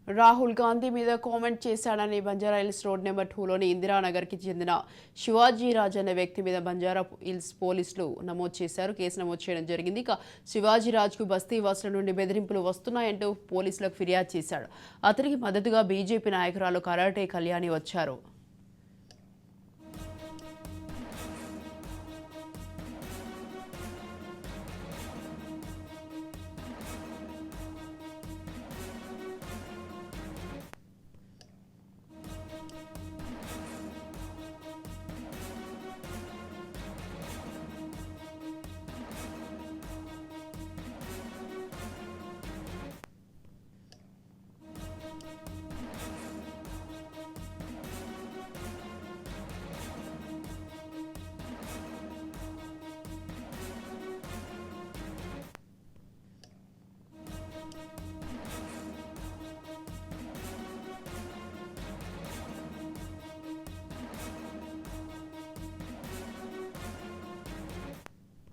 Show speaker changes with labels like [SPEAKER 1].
[SPEAKER 1] రాహుల్ గాంధీ మీద కామెంట్ చేశాడని Banjara Hills road number 2లోని ఇందిరానగర్కి చెందిన శివాజీ రాజ్ అనే వ్యక్తి మీద బంజారా హిల్స్ పోలీసులు నమోదు చేశారు. కేసు నమోదు చేయడం జరిగింది. ఇక శివాజీ రాజ్కు బస్తీ వాసుల నుండి బెదిరింపులు వస్తున్నాయంటూ పోలీసులకు ఫిర్యాదు చేశాడు. అతనికి మద్దతుగా బీజేపీ నాయకురాలు కరాటే కళ్యాణి వచ్చారు.